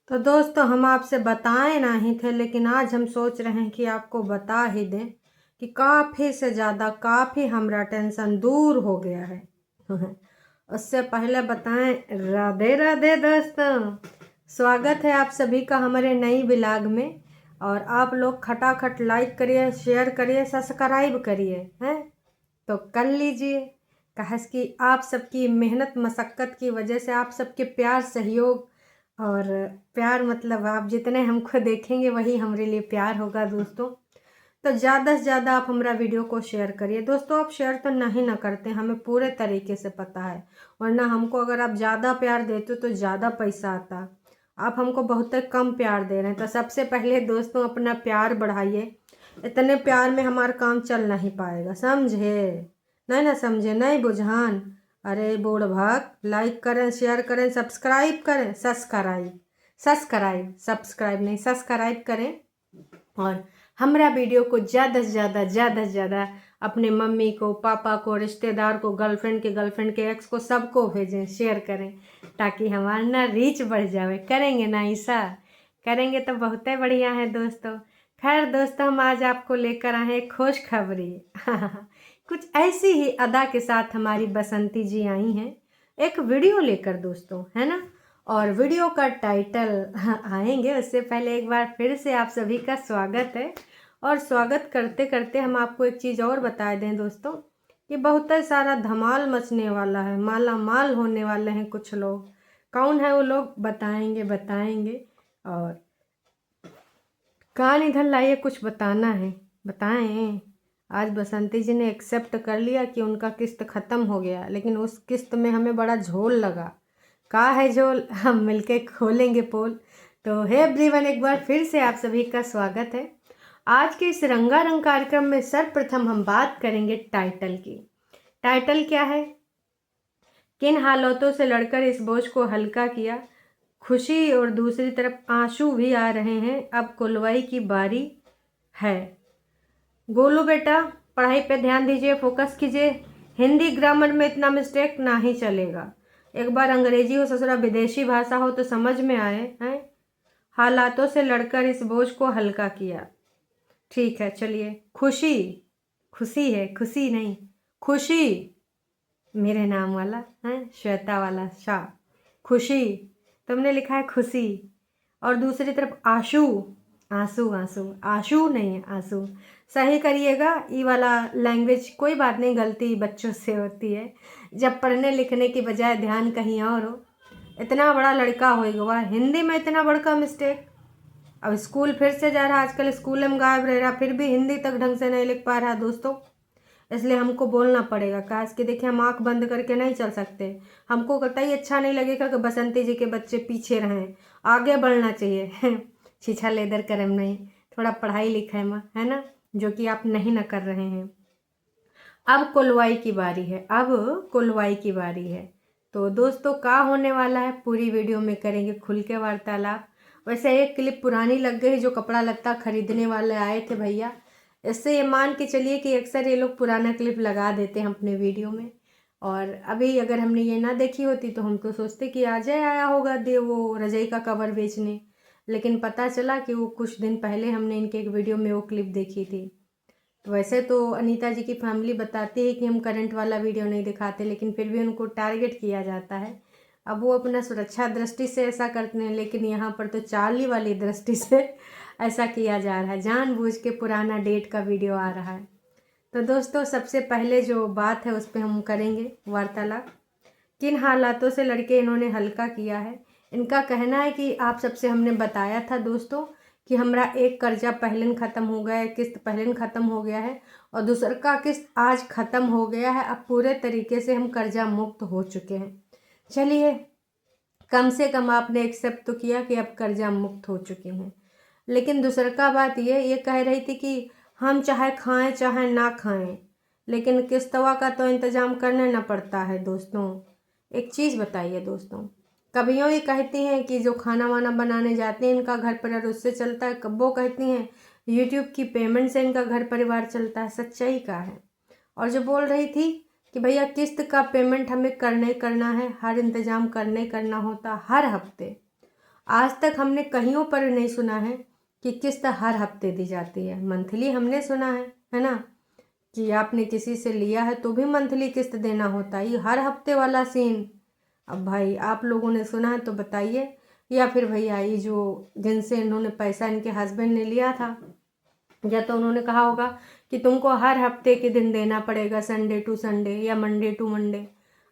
तो दोस्तों हम आपसे बताए नहीं थे, लेकिन आज हम सोच रहे हैं कि आपको बता ही दें कि काफ़ी से ज़्यादा काफ़ी हमारा टेंशन दूर हो गया है। उससे पहले बताएं, राधे राधे दोस्तों, स्वागत है आप सभी का हमारे नई ब्लॉग में। और आप लोग खटाखट लाइक करिए, शेयर करिए, सब्सक्राइब करिए हैं तो कर लीजिए। कहे कि आप सबकी मेहनत मशक्क़त की वजह से, आप सबके प्यार सहयोग और प्यार मतलब आप जितने हमको देखेंगे वही हमारे लिए प्यार होगा दोस्तों। तो ज़्यादा से ज़्यादा आप हमारा वीडियो को शेयर करिए दोस्तों। आप शेयर तो नहीं ना करते, हमें पूरे तरीके से पता है, वरना हमको अगर आप ज़्यादा प्यार देते तो ज़्यादा पैसा आता। आप हमको बहुत कम प्यार दे रहे हैं, तो सबसे पहले दोस्तों अपना प्यार बढ़ाइए। इतने प्यार में हमारा काम चल नहीं पाएगा, समझे? नहीं ना समझे, नहीं बुझान। अरे बूढ़ भाग, लाइक करें, शेयर करें, सब्सक्राइब करें, सब्सक्राइब नहीं, सब्सक्राइब करें। और हमारा वीडियो को ज़्यादा से ज़्यादा अपने मम्मी को, पापा को, रिश्तेदार को, गर्लफ्रेंड के एक्स को, सबको भेजें, शेयर करें, ताकि हमारा ना रीच बढ़ जाए। करेंगे ना ऐसा? करेंगे तो बहुत ही बढ़िया है दोस्तों। खैर दोस्तों, हम आज आपको लेकर आए हैं खुश खबरी। कुछ ऐसी ही अदा के साथ हमारी बसंती जी आई हैं एक वीडियो लेकर दोस्तों, है ना। और वीडियो का टाइटल आएंगे, उससे पहले एक बार फिर से आप सभी का स्वागत है। और स्वागत करते करते हम आपको एक चीज़ और बता दें दोस्तों कि बहुत सारा धमाल मचने वाला है, माला माल होने वाले हैं कुछ लोग। कौन है वो लोग, बताएंगे। और कान इधर लाइए, कुछ बताना है, बताएं। आज बसंती जी ने एक्सेप्ट कर लिया कि उनका किस्त ख़त्म हो गया, लेकिन उस किस्त में हमें बड़ा झोल लगा। का है झोल, हम मिलके खोलेंगे पोल। तो हे एवरीवन, एक बार फिर से आप सभी का स्वागत है। आज के इस रंगारंग कार्यक्रम में सर्वप्रथम हम बात करेंगे टाइटल की। टाइटल क्या है? किन हालातों से लड़कर इस बोझ को हल्का किया। खुशी और दूसरी तरफ आंसू भी आ रहे हैं, अब कुलवाई की बारी है। गोलू बेटा, पढ़ाई पे ध्यान दीजिए, फोकस कीजिए। हिंदी ग्रामर में इतना मिस्टेक ना ही चलेगा। एक बार अंग्रेजी हो, ससुरा विदेशी भाषा हो तो समझ में आए हैं। हालातों से लड़कर इस बोझ को हल्का किया, ठीक है चलिए। खुशी है, खुशी नहीं, खुशी मेरे नाम वाला है, श्वेता वाला शाह। खुशी, तुमने लिखा है खुशी। और दूसरी तरफ आंसू, आंसू नहीं, आंसू सही करिएगा। ये वाला लैंग्वेज कोई बात नहीं, गलती बच्चों से होती है जब पढ़ने लिखने की बजाय ध्यान कहीं और हो। इतना बड़ा लड़का होएगा, हिंदी में इतना बड़का मिस्टेक। अब स्कूल फिर से जा रहा, आजकल स्कूल में गायब रह रहा, फिर भी हिंदी तक ढंग से नहीं लिख पा रहा दोस्तों। इसलिए हमको बोलना पड़ेगा। काश कि देखिए, हम आँख बंद करके नहीं चल सकते। हमको कतई अच्छा नहीं लगेगा कि बसंती जी के बच्चे पीछे रहें, आगे बढ़ना चाहिए। छीछा लेदर करम नहीं, थोड़ा पढ़ाई लिखाई में, है ना, जो कि आप नहीं ना कर रहे हैं। अब कुलवाई की बारी है। तो दोस्तों, का होने वाला है पूरी वीडियो में करेंगे खुल के वार्तालाप। वैसे एक क्लिप पुरानी लग गई, जो कपड़ा लत्ता खरीदने वाले आए थे भैया। इससे ये मान के चलिए कि अक्सर ये लोग पुराना क्लिप लगा देते हैं अपने वीडियो में। और अभी अगर हमने ये ना देखी होती तो हम तो सोचते कि अजय आया होगा वो रजाई का कवर बेचने, लेकिन पता चला कि वो कुछ दिन पहले हमने इनके एक वीडियो में वो क्लिप देखी थी। तो वैसे तो अनीता जी की फैमिली बताती है कि हम करंट वाला वीडियो नहीं दिखाते, लेकिन फिर भी उनको टारगेट किया जाता है। अब वो अपना सुरक्षा दृष्टि से ऐसा करते हैं, लेकिन यहाँ पर तो चार्ली वाली दृष्टि से ऐसा किया जा रहा है, जानबूझ के पुराना डेट का वीडियो आ रहा है। तो दोस्तों, सबसे पहले जो बात है उस पर हम करेंगे वार्तालाप। किन हालातों से लड़के इन्होंने हल्का किया है। इनका कहना है कि आप सबसे हमने बताया था दोस्तों कि हमारा एक कर्जा पहले ख़त्म हो गया है, किस्त पहले ख़त्म हो गया है, और दूसरा का किस्त आज ख़त्म हो गया है। अब पूरे तरीके से हम कर्जा मुक्त हो चुके हैं। चलिए, कम से कम आपने एक्सेप्ट तो किया कि अब कर्जा मुक्त हो चुके हैं। लेकिन दूसरा का बात ये कह रही थी कि हम चाहे खाएं चाहे ना खाएं, लेकिन किस्तवा का तो इंतज़ाम करना ना पड़ता है दोस्तों। एक चीज़ बताइए दोस्तों, कभियों ये कहती हैं कि जो खाना वाना बनाने जाते हैं इनका घर परिवार उससे चलता है, कब्बो कहती हैं यूट्यूब की पेमेंट से इनका घर परिवार चलता है। सच्चाई का है। और जो बोल रही थी कि भैया किस्त का पेमेंट हमें करना है, हर इंतज़ाम करना होता हर हफ्ते। आज तक हमने कहीं पर नहीं सुना है कि किस्त हर हफ्ते दी जाती है। मंथली हमने सुना है ना, कि आपने किसी से लिया है तो भी मंथली किस्त देना होता है। ये हर हफ्ते वाला सीन, अब भाई आप लोगों ने सुना है तो बताइए, या फिर भैया ये जो जिनसे इन्होंने पैसा इनके हस्बैंड ने लिया था, या तो उन्होंने कहा होगा कि तुमको हर हफ्ते के दिन देना पड़ेगा, संडे टू संडे या मंडे टू मंडे।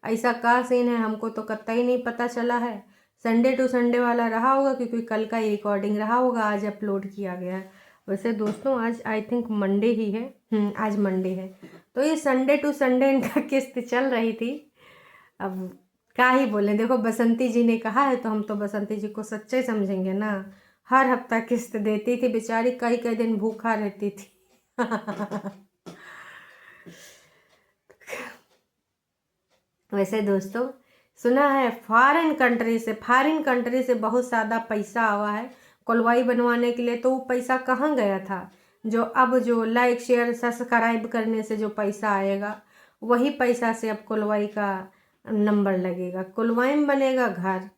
ऐसा का सीन है, हमको तो कतई नहीं पता चला है। संडे टू संडे वाला रहा होगा क्योंकि कल का रिकॉर्डिंग रहा होगा, आज अपलोड किया गया है। वैसे दोस्तों आज आई थिंक मंडे ही है, आज मंडे है, तो ये संडे टू संडे इनका किस्त चल रही थी। अब क्या ही बोले, देखो बसंती जी ने कहा है तो हम तो बसंती जी को सच्चे समझेंगे ना। हर हफ्ता किस्त देती थी बेचारी, कई कई दिन भूखा रहती थी। वैसे दोस्तों सुना है फॉरेन कंट्री से बहुत ज़्यादा पैसा आवा है कोलवाई बनवाने के लिए। तो वो पैसा कहाँ गया था? जो लाइक शेयर सब्सक्राइब करने से जो पैसा आएगा, वही पैसा से अब कोलवाई का नंबर लगेगा, कोलवाई में बनेगा घर।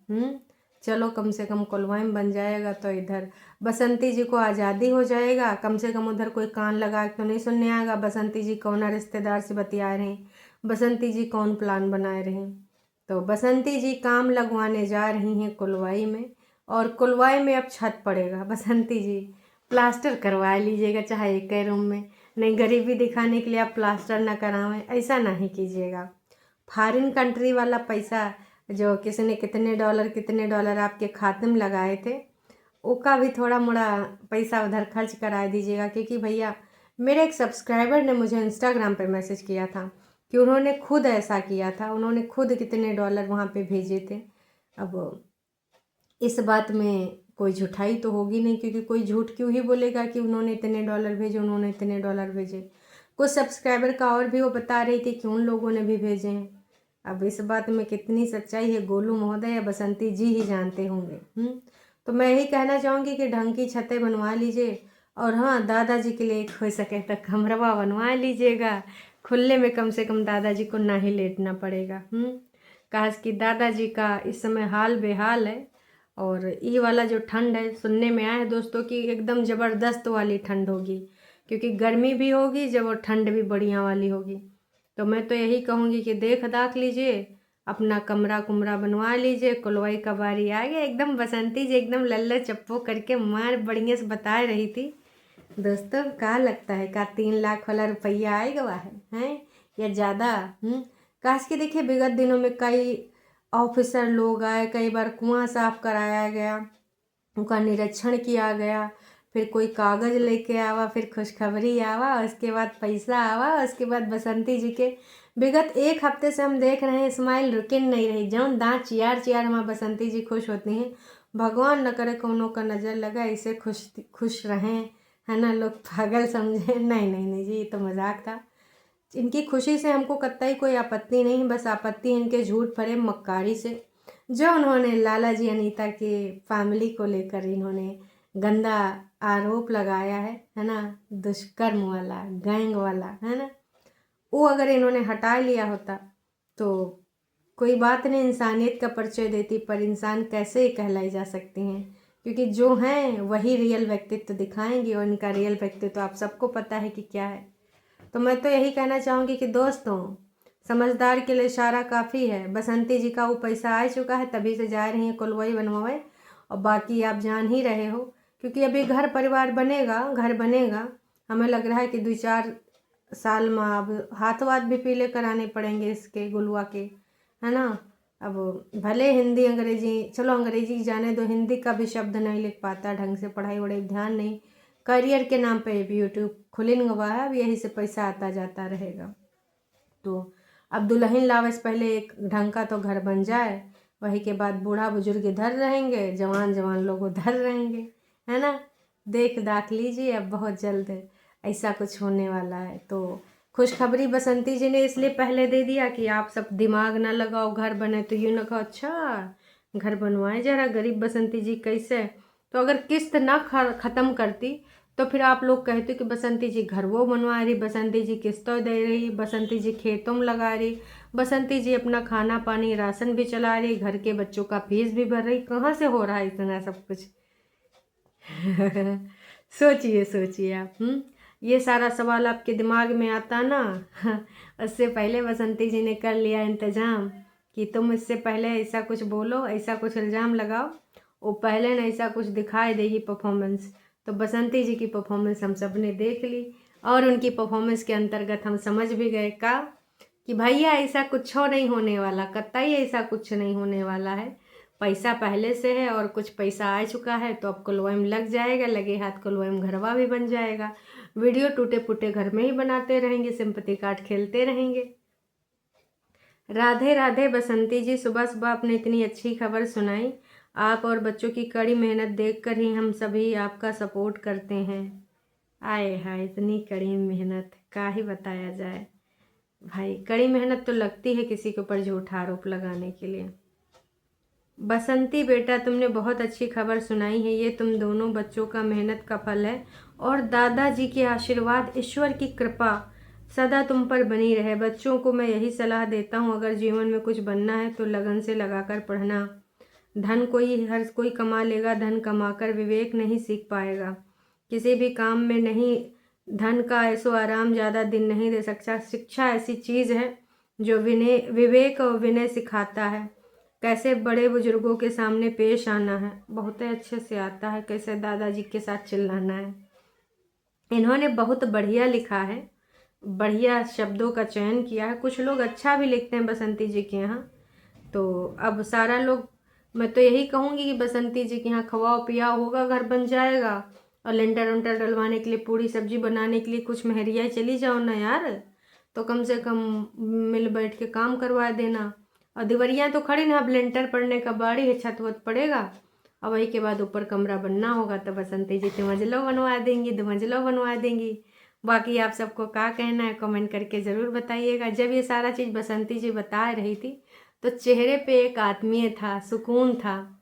चलो कम से कम कोलवाई में बन जाएगा तो इधर बसंती जी को आज़ादी हो जाएगा। कम से कम उधर कोई कान लगा के तो नहीं सुनने आएगा बसंती जी कौन रिश्तेदार से बतिया रहे हैं, बसंती जी कौन प्लान बनाए रहे हैं। तो बसंती जी काम लगवाने जा रही हैं कुलवाई में, और कुलवाई में अब छत पड़ेगा। बसंती जी प्लास्टर करवा लीजिएगा चाहे एक ही रूम में, नहीं गरीबी दिखाने के लिए आप प्लास्टर ना करावें, ऐसा नहीं कीजिएगा। फॉरेन कंट्री वाला पैसा जो किसी ने कितने डॉलर आपके खाते में लगाए थे, उसका भी थोड़ा मोड़ा पैसा उधर खर्च करा दीजिएगा। क्योंकि भैया मेरे एक सब्सक्राइबर ने मुझे इंस्टाग्राम पे मैसेज किया था कि उन्होंने खुद ऐसा किया था, उन्होंने खुद कितने डॉलर वहाँ पे भेजे थे। अब इस बात में कोई झूठाई तो होगी नहीं, क्योंकि कोई झूठ क्यों ही बोलेगा कि उन्होंने इतने डॉलर भेजे, उन्होंने इतने डॉलर भेजे। कुछ सब्सक्राइबर का और भी वो बता रही थी कि उन लोगों ने भी भेजे हैं। अब इस बात में कितनी सच्चाई है गोलू महोदय या बसंती जी ही जानते होंगे। तो मैं यही कहना चाहूँगी कि ढंग की छतें बनवा लीजिए, और हाँ दादाजी के लिए हो सके तो कमरवा बनवा लीजिएगा, खुले में कम से कम दादाजी को ना ही लेटना पड़ेगा। काश कि दादाजी का इस समय हाल बेहाल है। और ये वाला जो ठंड है, सुनने में आया है दोस्तों कि एकदम ज़बरदस्त वाली ठंड होगी, क्योंकि गर्मी भी होगी जब, और ठंड भी बढ़िया वाली होगी। तो मैं तो यही कहूँगी कि देख दाख लीजिए, अपना कमरा कुमरा बनवा लीजिए, कुलवाई का बारी आ गया। एकदम बसंती जी एकदम लल्ला चप्पो करके मार बढ़िया से बता रही थी। दोस्तों क्या लगता है, का 3 लाख वाला रुपया आएगा है या ज़्यादा? काश कि देखिए विगत दिनों में कई ऑफिसर लोग आए, कई बार कुआं साफ कराया गया, उनका निरीक्षण किया गया, फिर कोई कागज़ लेके आवा, फिर खुशखबरी आवा, उसके बाद पैसा आवा, उसके बाद बसंती जी के विगत 1 हफ्ते से हम देख रहे हैं स्माइल रुके नहीं रही, जौन दांत चियार चियार हमारे बसंती जी खुश होती हैं। भगवान न करे कौनों का नज़र लगा, इसे खुश रहें, है ना, लोग पागल समझे। नहीं नहीं नहीं जी, ये तो मजाक था। इनकी खुशी से हमको कतई कोई आपत्ति नहीं, बस आपत्ति इनके झूठ भरे मक्कारी से, जो उन्होंने लाला जी अनीता के फैमिली को लेकर इन्होंने गंदा आरोप लगाया है ना, दुष्कर्म वाला, गैंग वाला, है ना, वो अगर इन्होंने हटा लिया होता तो कोई बात नहीं, इंसानियत का परिचय देती। पर इंसान कैसे कहलाई जा सकती हैं, क्योंकि जो हैं वही रियल व्यक्तित्व दिखाएंगे, और इनका रियल व्यक्तित्व आप सबको पता है कि क्या है। तो मैं तो यही कहना चाहूँगी कि दोस्तों समझदार के लिए इशारा काफ़ी है। बसंती जी का वो पैसा आ चुका है, तभी से जा रही हैं कोलवाई बनवाए, और बाकी आप जान ही रहे हो, क्योंकि अभी घर परिवार बनेगा, घर बनेगा। हमें लग रहा है कि 2-4 साल में अब हाथ वाथ भी पीले कराने पड़ेंगे इसके गुलवा के, है ना। अब भले हिंदी अंग्रेजी, चलो अंग्रेजी जाने दो, हिंदी का भी शब्द नहीं लिख पाता ढंग से, पढ़ाई वढ़ाई ध्यान नहीं, करियर के नाम पे भी यूट्यूब खुलिन गवा है, अब यही से पैसा आता जाता रहेगा। तो अब दुल्हन लावे से पहले एक ढंग का तो घर बन जाए, वही के बाद बूढ़ा बुजुर्ग इधर रहेंगे, जवान जवान लोग उधर रहेंगे, है ना। देख दाख लीजिए, अब बहुत जल्द ऐसा कुछ होने वाला है। तो खुशखबरी बसंती जी ने इसलिए पहले दे दिया कि आप सब दिमाग ना लगाओ, घर बने तो यूँ ना कहो अच्छा घर बनवाए जरा गरीब बसंती जी कैसे। तो अगर किस्त ना ख़त्म करती तो फिर आप लोग कहते कि बसंती जी घर वो बनवा रही, बसंती जी किस्तों दे रही, बसंती जी खेतों में लगा रही, बसंती जी अपना खाना पानी राशन भी चला रही, घर के बच्चों का फीस भी भर रही। कहाँ से हो रहा है इतना सब कुछ? सोचिए सोचिए आप। ये सारा सवाल आपके दिमाग में आता ना, उससे पहले बसंती जी ने कर लिया इंतजाम कि तुम इससे पहले ऐसा कुछ बोलो, ऐसा कुछ इल्ज़ाम लगाओ, वो पहले ना ऐसा कुछ दिखाई देगी परफॉर्मेंस। तो बसंती जी की परफॉर्मेंस हम सब ने देख ली और उनकी परफॉर्मेंस के अंतर्गत हम समझ भी गए का कि भैया ऐसा कुछ नहीं होने वाला, कतई ऐसा कुछ नहीं होने वाला है। पैसा पहले से है और कुछ पैसा आ चुका है, तो अब क्लोएम लग जाएगा, लगे हाथ क्लोएम घरवा भी बन जाएगा। वीडियो टूटे फूटे घर में ही बनाते रहेंगे, सिंपैथी कार्ड खेलते रहेंगे। राधे राधे बसंती जी, सुबह सुबह आपने इतनी अच्छी खबर सुनाई। आप और बच्चों की कड़ी मेहनत देखकर ही हम सभी आपका सपोर्ट करते हैं। आए हाय, इतनी कड़ी मेहनत का ही बताया जाए भाई। कड़ी मेहनत तो लगती है किसी के ऊपर झूठा आरोप लगाने के लिए। बसंती बेटा, तुमने बहुत अच्छी खबर सुनाई है। ये तुम दोनों बच्चों का मेहनत का फल है और दादाजी के आशीर्वाद, ईश्वर की कृपा सदा तुम पर बनी रहे। बच्चों को मैं यही सलाह देता हूँ, अगर जीवन में कुछ बनना है तो लगन से लगाकर पढ़ना। धन हर कोई कमा लेगा, धन कमाकर विवेक नहीं सीख पाएगा। किसी भी काम में नहीं, धन का ऐसो आराम ज़्यादा दिन नहीं दे सकता। शिक्षा ऐसी चीज़ है जो विवेक और विनय सिखाता है। कैसे बड़े बुजुर्गों के सामने पेश आना है, बहुत अच्छे से आता है। कैसे दादाजी के साथ चिल्लाना है। इन्होंने बहुत बढ़िया लिखा है, बढ़िया शब्दों का चयन किया है। कुछ लोग अच्छा भी लिखते हैं बसंती जी के यहाँ। तो अब सारा लोग, मैं तो यही कहूँगी कि बसंती जी के यहाँ खवाओ पियाओ होगा, घर बन जाएगा। और लेंटर वेंटर डलवाने के लिए, पूरी सब्जी बनाने के लिए कुछ महरिया चली जाओ ना यार, तो कम से कम मिल बैठ के काम करवा देना। और दीवरियाँ तो खड़ी ना, अब लेंटर पड़ने का बाड़ी है, छत वत पड़ेगा और वही के बाद ऊपर कमरा बनना होगा। तो बसंती जी 3 मंजिला बनवा देंगी, 2 मंजिला बनवा देंगी। बाकी आप सबको क्या कहना है कमेंट करके ज़रूर बताइएगा। जब ये सारा चीज़ बसंती जी बता रही थी तो चेहरे पे एक आत्मीय था, सुकून था।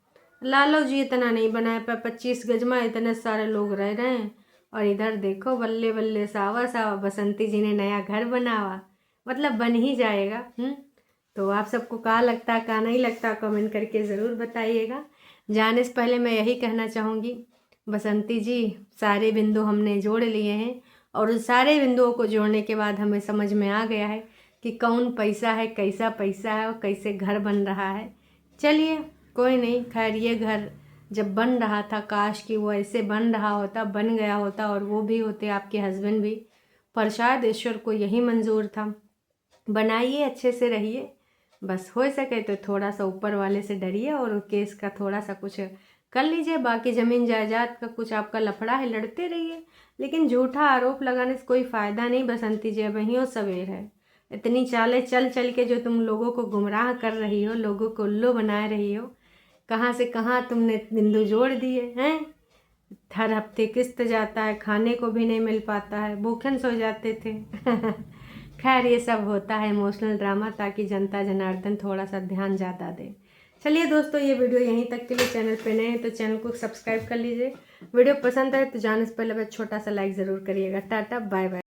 लालो जी इतना नहीं बनाया पर 25 गज में इतने सारे लोग रह रहे हैं। और इधर देखो बल्ले बल्ले सावा सावा बसंती जी ने नया घर बनावा, मतलब बन ही जाएगा। तो आप सबको क्या लगता क्या नहीं लगता कमेंट करके ज़रूर बताइएगा। जाने से पहले मैं यही कहना चाहूँगी, बसंती जी सारे बिंदु हमने जोड़ लिए हैं और उन सारे बिंदुओं को जोड़ने के बाद हमें समझ में आ गया है कि कौन पैसा है, कैसा पैसा है और कैसे घर बन रहा है। चलिए कोई नहीं, खैर ये घर जब बन रहा था, काश कि वो ऐसे बन रहा होता, बन गया होता और वो भी होते आपके हस्बैंड भी, पर शायद ईश्वर को यही मंजूर था। बनाइए, अच्छे से रहिए, बस हो सके तो थोड़ा सा ऊपर वाले से डरिए और केस का थोड़ा सा कुछ कर लीजिए। बाकी ज़मीन जायदाद का कुछ आपका लफड़ा है, लड़ते रहिए, लेकिन झूठा आरोप लगाने से कोई फ़ायदा नहीं। बसंती जी अब वहीं सवेर है। इतनी चालें चल चल के जो तुम लोगों को गुमराह कर रही हो, लोगों को उल्लू बना रही हो, कहाँ से कहाँ तुमने बिंदु जोड़ दिए हैं। हर हफ्ते किस्त जाता है, खाने को भी नहीं मिल पाता है, भूखन सो जाते थे। खैर ये सब होता है इमोशनल ड्रामा, ताकि जनता जनार्दन थोड़ा सा ध्यान ज़्यादा दे। चलिए दोस्तों, ये वीडियो यहीं तक के लिए। चैनल पे नए हैं तो चैनल को सब्सक्राइब कर लीजिए। वीडियो पसंद आए तो जाने से पहले बस छोटा सा लाइक ज़रूर करिएगा। Tata bye bye.